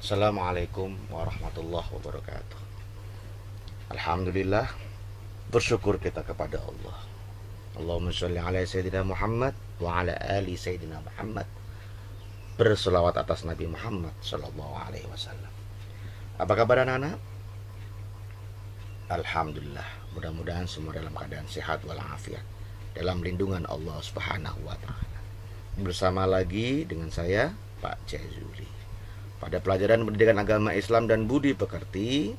Assalamualaikum warahmatullahi wabarakatuh. Alhamdulillah, bersyukur kita kepada Allah. Allahumma sholli ala Sayyidina Muhammad wa ala ali Sayyidina Muhammad. Berselawat atas Nabi Muhammad sallallahu alaihi wasallam. Apa kabar anak-anak? Alhamdulillah, mudah-mudahan semua dalam keadaan sehat walafiat, dalam lindungan Allah Subhanahu wa taala. Bersama lagi dengan saya, Pak Jazuli, pada pelajaran pendidikan agama Islam dan budi pekerti.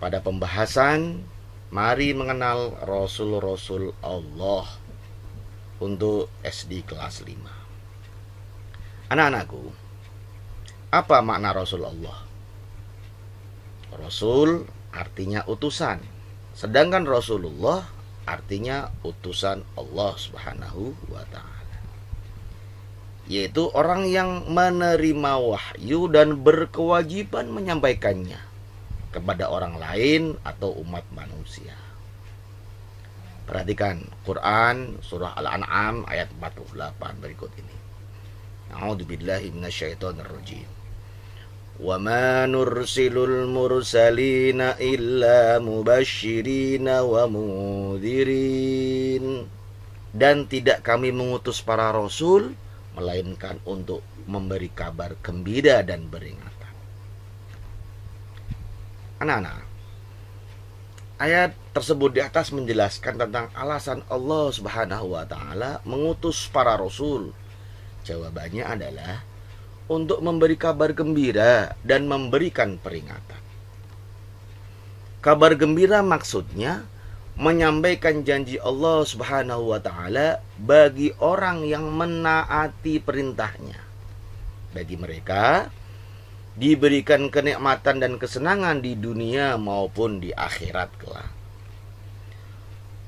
Pada pembahasan mari mengenal Rasul-Rasul Allah untuk SD kelas 5. Anak-anakku, apa makna Rasul Allah? Rasul artinya utusan, sedangkan Rasulullah artinya utusan Allah Subhanahu wa ta'ala, yaitu orang yang menerima wahyu dan berkewajiban menyampaikannya kepada orang lain atau umat manusia. Perhatikan Quran surah Al-An'am ayat 48 berikut ini. A'udzubillahi minasyaitonirrajim. Wa ma nursilul mursalina illa mubashshirina wa mundhirin. Dan tidak kami mengutus para rasul melainkan untuk memberi kabar gembira dan peringatan. Anak-anak, ayat tersebut di atas menjelaskan tentang alasan Allah Subhanahu wa ta'ala mengutus para rasul. Jawabannya adalah untuk memberi kabar gembira dan memberikan peringatan. Kabar gembira maksudnya menyampaikan janji Allah Subhanahu wa ta'ala bagi orang yang menaati perintahnya. Bagi mereka diberikan kenikmatan dan kesenangan di dunia maupun di akhirat kelak.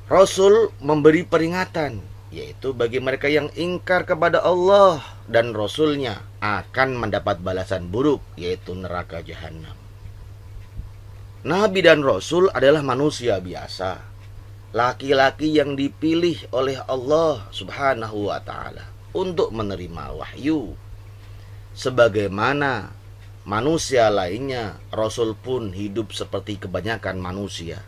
Rasul memberi peringatan, yaitu bagi mereka yang ingkar kepada Allah dan Rasulnya akan mendapat balasan buruk, yaitu neraka jahanam. Nabi dan Rasul adalah manusia biasa, laki-laki yang dipilih oleh Allah Subhanahu wa ta'ala untuk menerima wahyu. Sebagaimana manusia lainnya, Rasul pun hidup seperti kebanyakan manusia,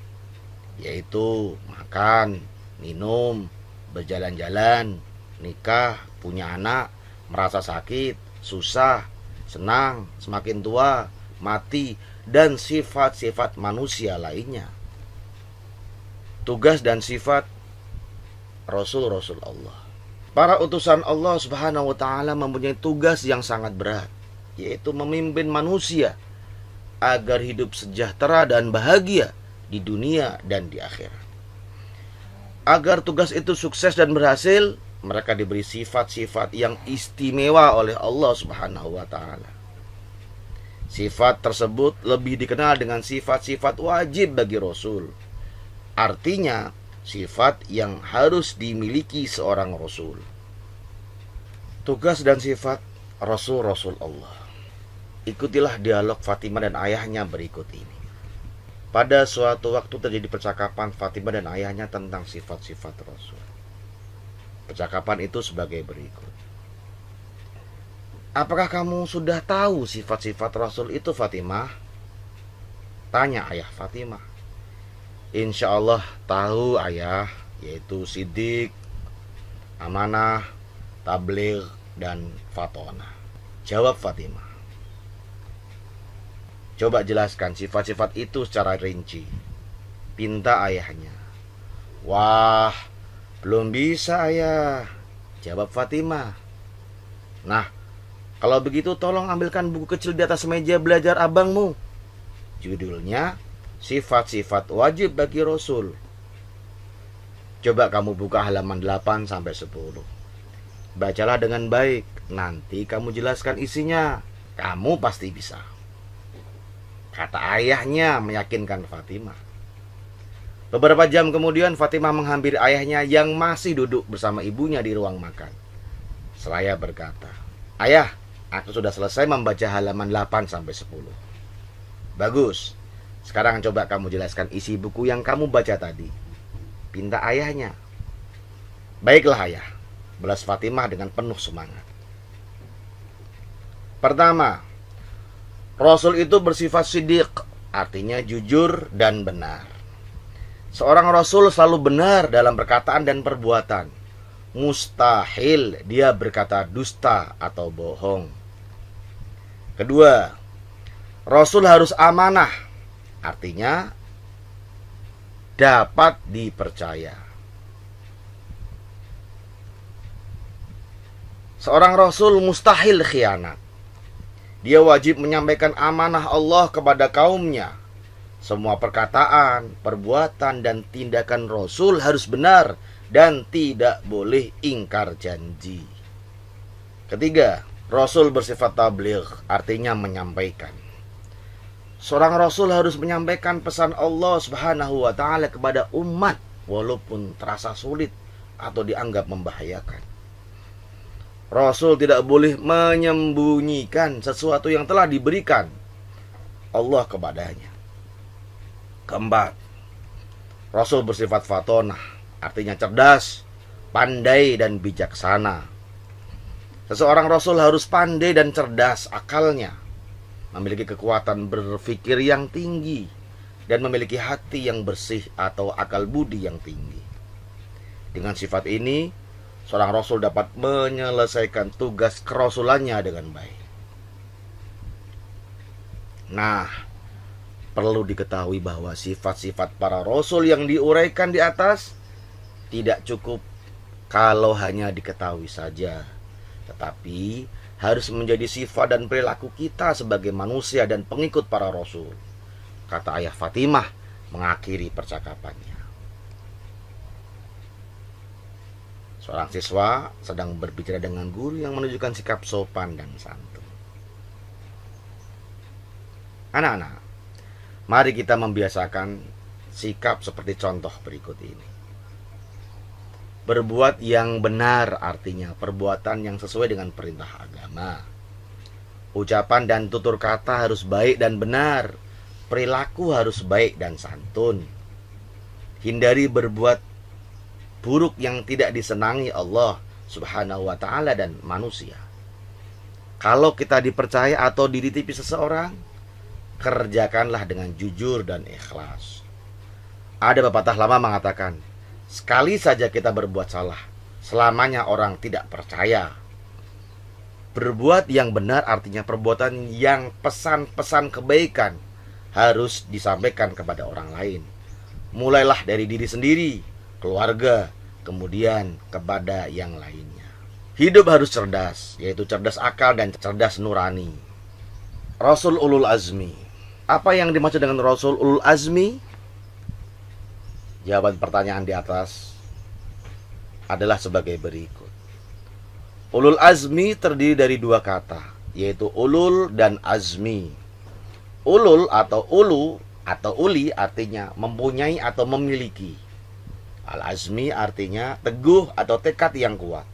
yaitu makan, minum, berjalan-jalan, nikah, punya anak, merasa sakit, susah, senang, semakin tua, mati, dan sifat-sifat manusia lainnya. Tugas dan sifat Rasul-Rasul Allah. Para utusan Allah Subhanahu wa ta'ala mempunyai tugas yang sangat berat, yaitu memimpin manusia agar hidup sejahtera dan bahagia di dunia dan di akhirat. Agar tugas itu sukses dan berhasil, mereka diberi sifat-sifat yang istimewa oleh Allah Subhanahu wa ta'ala. Sifat tersebut lebih dikenal dengan sifat-sifat wajib bagi Rasul. Artinya, sifat yang harus dimiliki seorang Rasul. Tugas dan sifat Rasul-Rasul Allah. Ikutilah dialog Fatimah dan ayahnya berikut ini. Pada suatu waktu terjadi percakapan Fatimah dan ayahnya tentang sifat-sifat Rasul. Percakapan itu sebagai berikut. Apakah kamu sudah tahu sifat-sifat Rasul itu, Fatimah? Tanya ayah Fatimah. Insya Allah tahu ayah, yaitu Siddiq, amanah, tabligh, dan fatonah. Jawab Fatimah. Coba jelaskan sifat-sifat itu secara rinci, pinta ayahnya. Wah, belum bisa ayah, jawab Fatimah. Nah, kalau begitu tolong ambilkan buku kecil di atas meja belajar abangmu. Judulnya Sifat-sifat wajib bagi Rasul. Coba kamu buka halaman 8 sampai 10. Bacalah dengan baik, nanti kamu jelaskan isinya. Kamu pasti bisa, kata ayahnya meyakinkan Fatimah. Beberapa jam kemudian Fatimah menghampiri ayahnya yang masih duduk bersama ibunya di ruang makan. Seraya berkata, "Ayah, aku sudah selesai membaca halaman 8 sampai 10. Bagus. Sekarang coba kamu jelaskan isi buku yang kamu baca tadi," pinta ayahnya. "Baiklah ayah," balas Fatimah dengan penuh semangat. Pertama, Rasul itu bersifat siddiq, artinya jujur dan benar. Seorang Rasul selalu benar dalam perkataan dan perbuatan. Mustahil dia berkata dusta atau bohong. Kedua, Rasul harus amanah, artinya dapat dipercaya. Seorang Rasul mustahil khianat. Dia wajib menyampaikan amanah Allah kepada kaumnya. Semua perkataan, perbuatan, dan tindakan Rasul harus benar dan tidak boleh ingkar janji. Ketiga, Rasul bersifat tabligh, artinya menyampaikan. Seorang Rasul harus menyampaikan pesan Allah Subhanahu wa ta'ala kepada umat, walaupun terasa sulit atau dianggap membahayakan. Rasul tidak boleh menyembunyikan sesuatu yang telah diberikan Allah kepadanya. Keempat, Rasul bersifat fatonah, artinya cerdas, pandai, dan bijaksana. Seseorang Rasul harus pandai dan cerdas akalnya, memiliki kekuatan berpikir yang tinggi, dan memiliki hati yang bersih atau akal budi yang tinggi. Dengan sifat ini, seorang Rasul dapat menyelesaikan tugas kerasulannya dengan baik. Nah, perlu diketahui bahwa sifat-sifat para Rasul yang diuraikan di atas tidak cukup kalau hanya diketahui saja, tetapi harus menjadi sifat dan perilaku kita sebagai manusia dan pengikut para Rasul, kata ayah Fatimah mengakhiri percakapannya. Seorang siswa sedang berbicara dengan guru yang menunjukkan sikap sopan dan santun. Anak-anak, mari kita membiasakan sikap seperti contoh berikut ini. Berbuat yang benar artinya perbuatan yang sesuai dengan perintah agama. Ucapan dan tutur kata harus baik dan benar. Perilaku harus baik dan santun. Hindari berbuat buruk yang tidak disenangi Allah Subhanahu wa ta'ala dan manusia. Kalau kita dipercaya atau dititipi seseorang, kerjakanlah dengan jujur dan ikhlas. Ada pepatah lama mengatakan, sekali saja kita berbuat salah, selamanya orang tidak percaya. Berbuat yang benar artinya perbuatan yang pesan-pesan kebaikan harus disampaikan kepada orang lain. Mulailah dari diri sendiri, keluarga, kemudian kepada yang lainnya. Hidup harus cerdas, yaitu cerdas akal dan cerdas nurani. Rasul ulul azmi. Apa yang dimaksud dengan Rasul ulul azmi? Jawaban pertanyaan di atas adalah sebagai berikut. Ulul azmi terdiri dari dua kata, yaitu ulul dan azmi. Ulul atau ulu atau uli artinya mempunyai atau memiliki. Al-azmi artinya teguh atau tekad yang kuat.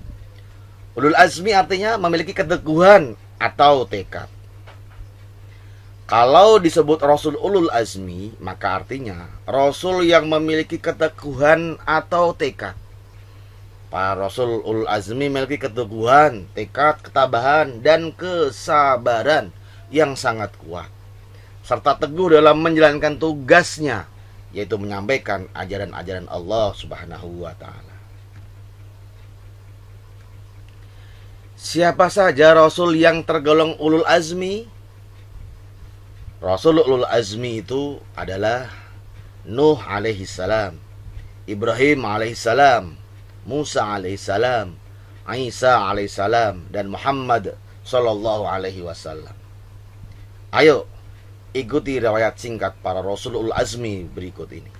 Ulul azmi artinya memiliki keteguhan atau tekad. Kalau disebut Rasul ulul azmi, maka artinya Rasul yang memiliki keteguhan atau tekad. Para Rasul ulul azmi memiliki keteguhan, tekad, ketabahan, dan kesabaran yang sangat kuat, serta teguh dalam menjalankan tugasnya, yaitu menyampaikan ajaran-ajaran Allah Subhanahu wa ta'ala. Siapa saja Rasul yang tergolong ulul azmi? Rasul ulul azmi itu adalah Nuh alaihissalam, Ibrahim alaihissalam, Musa alaihissalam, Isa alaihissalam, dan Muhammad sallallahu alaihi wasallam. Ayo, ikuti riwayat singkat para Rasul ulul azmi berikut ini.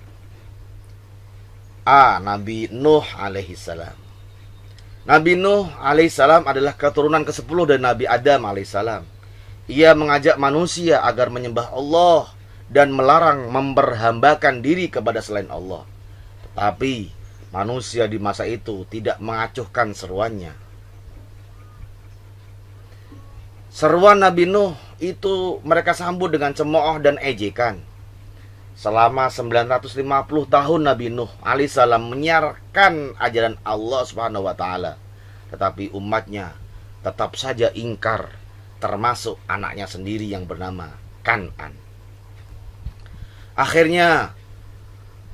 A. Nabi Nuh alaihissalam. Nabi Nuh alaihissalam adalah keturunan ke-10 dari Nabi Adam alaihissalam. Ia mengajak manusia agar menyembah Allah dan melarang memperhambakan diri kepada selain Allah. Tetapi manusia di masa itu tidak mengacuhkan seruannya. Seruan Nabi Nuh itu mereka sambut dengan cemooh dan ejekan. Selama 950 tahun Nabi Nuh alaihissalam menyiarkan ajaran Allah Subhanahu wa ta'ala. Tetapi umatnya tetap saja ingkar termasuk anaknya sendiri yang bernama Kan'an. Akhirnya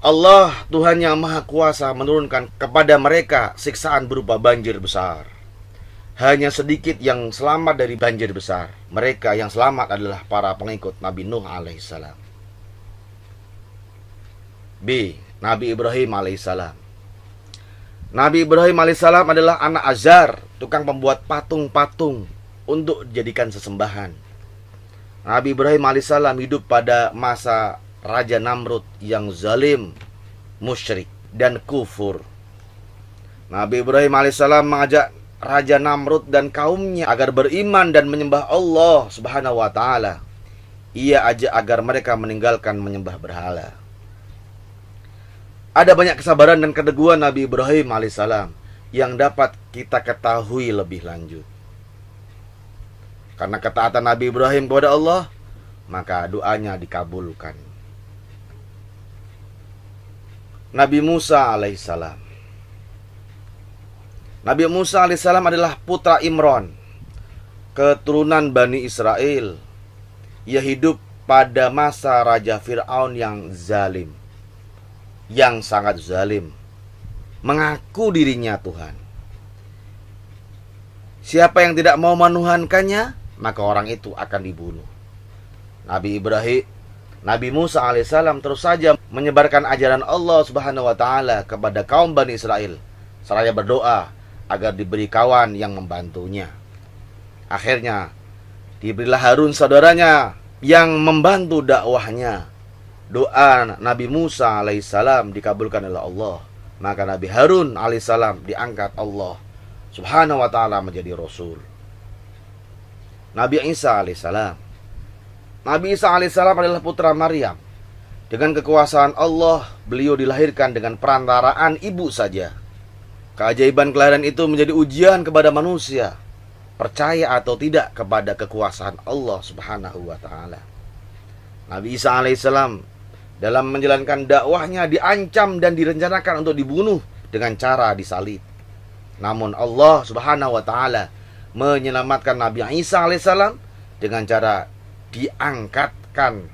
Allah, Tuhan yang Maha Kuasa, menurunkan kepada mereka siksaan berupa banjir besar. Hanya sedikit yang selamat dari banjir besar. Mereka yang selamat adalah para pengikut Nabi Nuh alaihissalam. B. Nabi Ibrahim alaihissalam. Nabi Ibrahim alaihissalam adalah anak Azar, tukang pembuat patung-patung untuk dijadikan sesembahan. Nabi Ibrahim alaihissalam hidup pada masa Raja Namrud yang zalim, musyrik, dan kufur. Nabi Ibrahim alaihissalam mengajak Raja Namrud dan kaumnya agar beriman dan menyembah Allah subhanahu wa ta'ala. Ia ajak agar mereka meninggalkan menyembah berhala. Ada banyak kesabaran dan keteguhan Nabi Ibrahim alaihissalam yang dapat kita ketahui lebih lanjut. Karena ketaatan Nabi Ibrahim kepada Allah, maka doanya dikabulkan. Nabi Musa alaihissalam. Nabi Musa alaihissalam adalah putra Imran, keturunan Bani Israel. Ia hidup pada masa Raja Fir'aun yang zalim, yang sangat zalim, mengaku dirinya Tuhan. Siapa yang tidak mau menuhankannya, maka orang itu akan dibunuh. Nabi Musa alaihissalam terus saja menyebarkan ajaran Allah subhanahu wa ta'ala kepada kaum Bani Israel, seraya berdoa agar diberi kawan yang membantunya. Akhirnya diberilah Harun saudaranya yang membantu dakwahnya. Doa Nabi Musa alaihissalam dikabulkan oleh Allah. Maka Nabi Harun alaihissalam diangkat Allah subhanahu wa ta'ala menjadi Rasul. Nabi Isa alaihissalam. Nabi Isa alaihissalam adalah putra Maryam. Dengan kekuasaan Allah, beliau dilahirkan dengan perantaraan ibu saja. Keajaiban kelahiran itu menjadi ujian kepada manusia, percaya atau tidak kepada kekuasaan Allah subhanahu wa ta'ala. Nabi Isa alaihissalam dalam menjalankan dakwahnya diancam dan direncanakan untuk dibunuh dengan cara disalib. Namun Allah subhanahu wa ta'ala menyelamatkan Nabi Isa alaihissalam dengan cara diangkatkan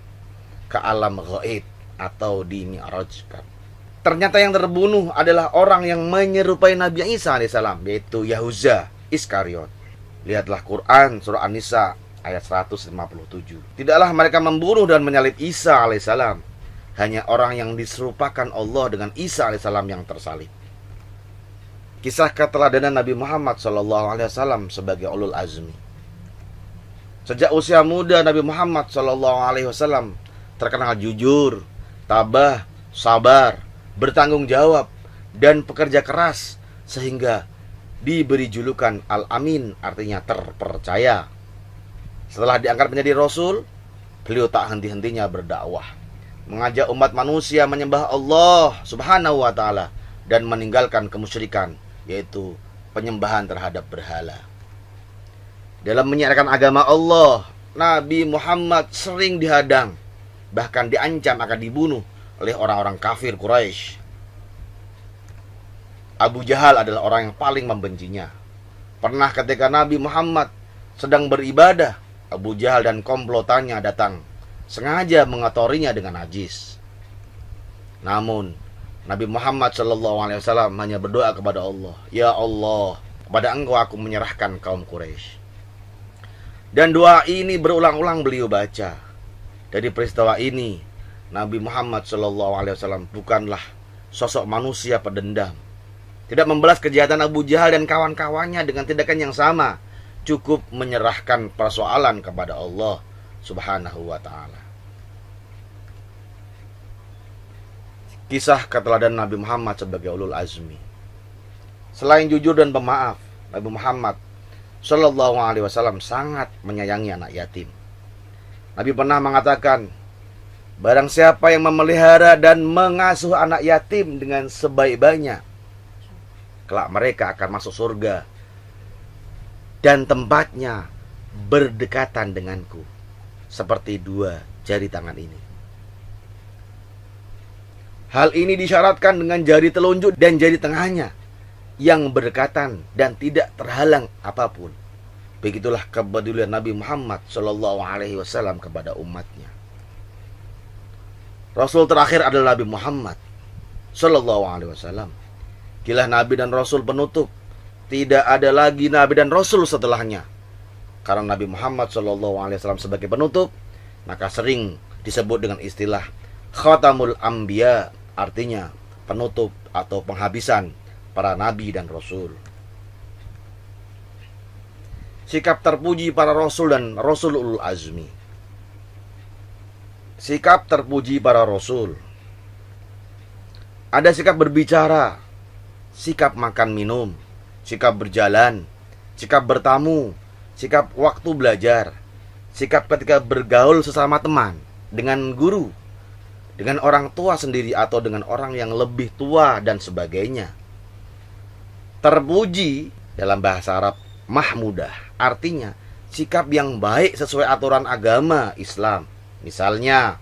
ke alam ghaib atau dimi'rajkan. Ternyata yang terbunuh adalah orang yang menyerupai Nabi Isa alaihissalam, yaitu Yahuza Iskariot. Lihatlah Quran surah An-Nisa ayat 157. Tidaklah mereka membunuh dan menyalib Isa alaihissalam, hanya orang yang diserupakan Allah dengan Isa alaihissalam yang tersalib. Kisah keteladanan Nabi Muhammad SAW sebagai ulul azmi. Sejak usia muda Nabi Muhammad SAW terkenal jujur, tabah, sabar, bertanggung jawab, dan pekerja keras, sehingga diberi julukan Al-Amin, artinya terpercaya. Setelah diangkat menjadi Rasul, beliau tak henti-hentinya berdakwah, mengajak umat manusia menyembah Allah subhanahu wa ta'ala dan meninggalkan kemusyrikan, yaitu penyembahan terhadap berhala. Dalam menyiarkan agama Allah, Nabi Muhammad sering dihadang, bahkan diancam akan dibunuh oleh orang-orang kafir Quraisy. Abu Jahal adalah orang yang paling membencinya. Pernah ketika Nabi Muhammad sedang beribadah, Abu Jahal dan komplotannya datang, sengaja mengotorinya dengan najis. Namun Nabi Muhammad SAW hanya berdoa kepada Allah, "Ya Allah, kepada Engkau aku menyerahkan kaum Quraisy." Dan doa ini berulang-ulang beliau baca. Dari peristiwa ini, Nabi Muhammad SAW bukanlah sosok manusia pendendam. Tidak membalas kejahatan Abu Jahal dan kawan-kawannya dengan tindakan yang sama. Cukup menyerahkan persoalan kepada Allah subhanahu wa ta'ala. Kisah keteladanan Nabi Muhammad sebagai ulul azmi. Selain jujur dan pemaaf, Nabi Muhammad SAW sangat menyayangi anak yatim. Nabi pernah mengatakan, barang siapa yang memelihara dan mengasuh anak yatim dengan sebaik-baiknya, kelak mereka akan masuk surga dan tempatnya berdekatan denganku, seperti dua jari tangan ini. Hal ini disyaratkan dengan jari telunjuk dan jari tengahnya yang berdekatan dan tidak terhalang apapun. Begitulah kepedulian Nabi Muhammad Shallallahu Alaihi Wasallam kepada umatnya. Rasul terakhir adalah Nabi Muhammad Shallallahu Alaihi Wasallam. Dialah Nabi dan Rasul penutup. Tidak ada lagi Nabi dan Rasul setelahnya. Karena Nabi Muhammad Shallallahu Alaihi Wasallam sebagai penutup, maka sering disebut dengan istilah Khatamul Anbiya, artinya penutup atau penghabisan para Nabi dan Rasul. Sikap terpuji para Rasul dan Rasul Ulul Azmi. Sikap terpuji para Rasul. Ada sikap berbicara, sikap makan minum, sikap berjalan, sikap bertamu, sikap waktu belajar, sikap ketika bergaul sesama teman, dengan guru, dengan orang tua sendiri atau dengan orang yang lebih tua dan sebagainya. Terpuji dalam bahasa Arab mahmudah, artinya sikap yang baik sesuai aturan agama Islam. Misalnya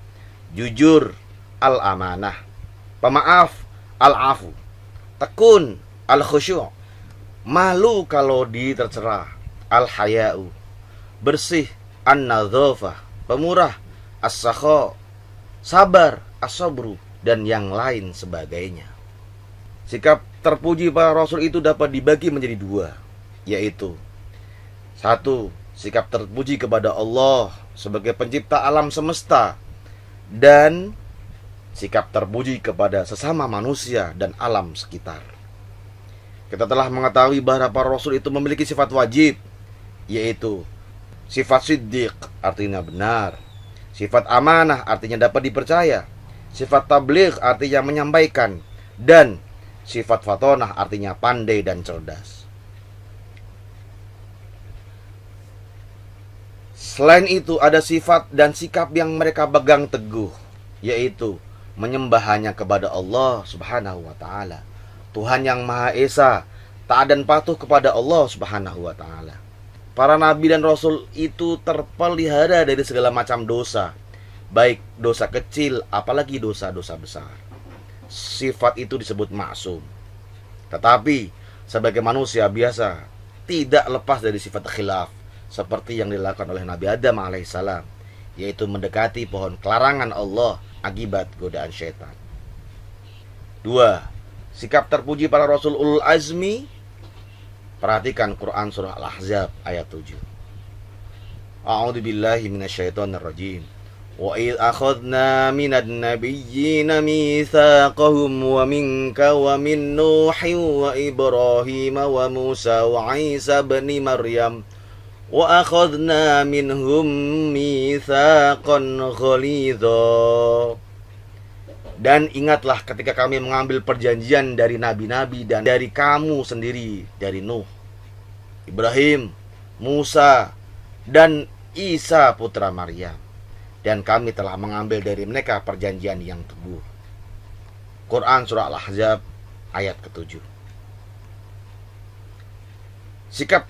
jujur, al-amanah, pemaaf, al-afu, tekun, al-khusyu', malu kalau tercela, al-haya'u, bersih, an-nadzafah, pemurah, as-sakha, sabar, as-sabru, dan yang lain sebagainya. Sikap terpuji para Rasul itu dapat dibagi menjadi dua, yaitu satu, sikap terpuji kepada Allah sebagai pencipta alam semesta, dan sikap terpuji kepada sesama manusia dan alam sekitar. Kita telah mengetahui bahwa para Rasul itu memiliki sifat wajib, yaitu sifat siddiq, artinya benar, sifat amanah, artinya dapat dipercaya, sifat tabligh, artinya menyampaikan, dan sifat fatonah, artinya pandai dan cerdas. Selain itu ada sifat dan sikap yang mereka pegang teguh, yaitu menyembah hanya kepada Allah Subhanahu wa ta'ala, Tuhan yang Maha Esa, taat dan patuh kepada Allah Subhanahu wa ta'ala. Para nabi dan rasul itu terpelihara dari segala macam dosa, baik dosa kecil apalagi dosa-dosa besar. Sifat itu disebut maksum. Tetapi sebagai manusia biasa tidak lepas dari sifat khilaf, seperti yang dilakukan oleh Nabi Adam alaihissalam, yaitu mendekati pohon kelarangan Allah akibat godaan syaitan. 2. Sikap terpuji para Rasul Ulul Azmi. Perhatikan Quran surah Al-Ahzab ayat 7. A'udzu billahi minasyaitonir rajim. Wa idz akhadna minan nabiyyina mitsaqahum wa minka wa min Nuhin wa Ibrahim wa Musa wa Isa ibn Maryam wa akhadna minhum mitsaqan ghalidha. Dan ingatlah ketika kami mengambil perjanjian dari nabi-nabi dan dari kamu sendiri, dari Nuh, Ibrahim, Musa, dan Isa putra Maryam. Dan kami telah mengambil dari mereka perjanjian yang teguh. Quran surah Al-Ahzab ayat ke-7. Sikap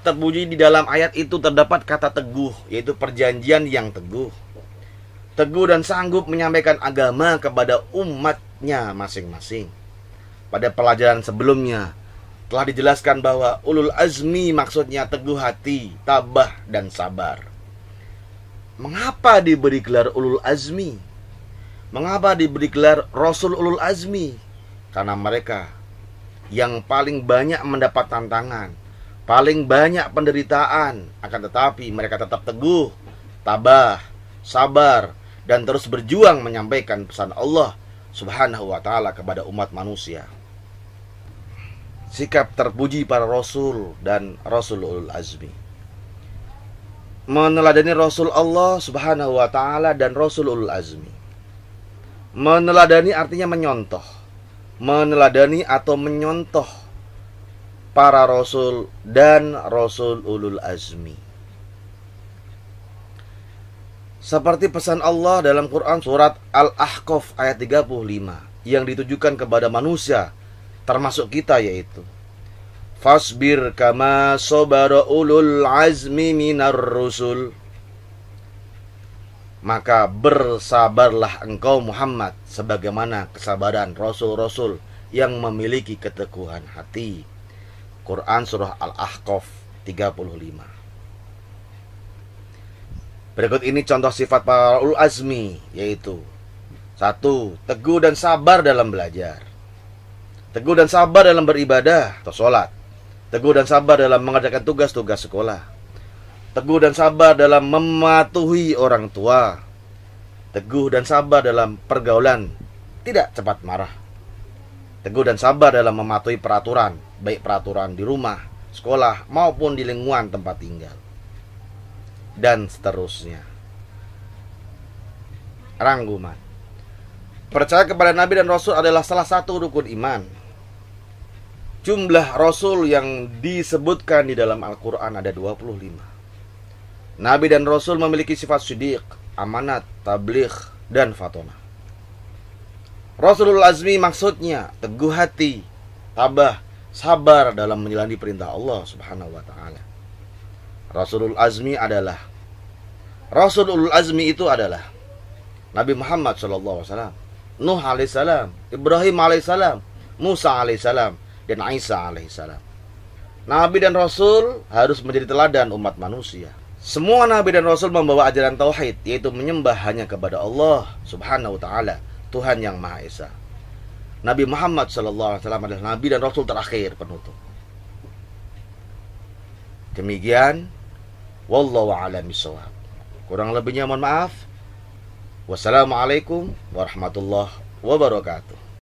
terpuji di dalam ayat itu terdapat kata teguh, yaitu perjanjian yang teguh. Teguh dan sanggup menyampaikan agama kepada umatnya masing-masing. Pada pelajaran sebelumnya telah dijelaskan bahwa ulul azmi maksudnya teguh hati, tabah, dan sabar. Mengapa diberi gelar ulul azmi? Mengapa diberi gelar Rasul ulul azmi? Karena mereka yang paling banyak mendapat tantangan, paling banyak penderitaan, akan tetapi mereka tetap teguh, tabah, sabar, dan terus berjuang menyampaikan pesan Allah Subhanahu wa ta'ala kepada umat manusia. Sikap terpuji para Rasul dan Rasul ulul azmi. Meneladani Rasul Allah Subhanahu wa ta'ala dan Rasul ulul azmi. Meneladani artinya menyontoh. Meneladani atau menyontoh para Rasul dan Rasul ulul azmi. Seperti pesan Allah dalam Quran surat Al-Ahqaf ayat 35 yang ditujukan kepada manusia, termasuk kita, yaitu fasbir kama sabara ulul azmi minar rusul. Maka bersabarlah engkau Muhammad sebagaimana kesabaran rasul-rasul yang memiliki keteguhan hati. Quran surah Al-Ahqaf 35. Berikut ini contoh sifat para ulul azmi, yaitu 1. Teguh dan sabar dalam belajar. Teguh dan sabar dalam beribadah atau sholat. Teguh dan sabar dalam mengerjakan tugas-tugas sekolah. Teguh dan sabar dalam mematuhi orang tua. Teguh dan sabar dalam pergaulan, tidak cepat marah. Teguh dan sabar dalam mematuhi peraturan, baik peraturan di rumah, sekolah, maupun di lingkungan tempat tinggal. Dan seterusnya. Rangkuman. Percaya kepada Nabi dan Rasul adalah salah satu rukun iman. Jumlah Rasul yang disebutkan di dalam Al-Quran ada 25. Nabi dan Rasul memiliki sifat siddiq, amanat, tabligh, dan fatonah. Rasulul Azmi maksudnya teguh hati, tabah, sabar dalam menjalani perintah Allah Subhanahu wa ta'ala. Rasulul Azmi itu adalah Nabi Muhammad SAW, Nuh alaihissalam, Ibrahim alaihissalam, Musa alaihissalam, dan Isa alaihissalam. Nabi dan Rasul harus menjadi teladan umat manusia. Semua Nabi dan Rasul membawa ajaran tauhid, yaitu menyembah hanya kepada Allah Subhanahu wa ta'ala, Tuhan yang Maha Esa. Nabi Muhammad SAW adalah Nabi dan Rasul terakhir penutup. Demikian, wallahu a'lam bishawab. Kurang lebihnya mohon maaf. Wassalamualaikum warahmatullahi wabarakatuh.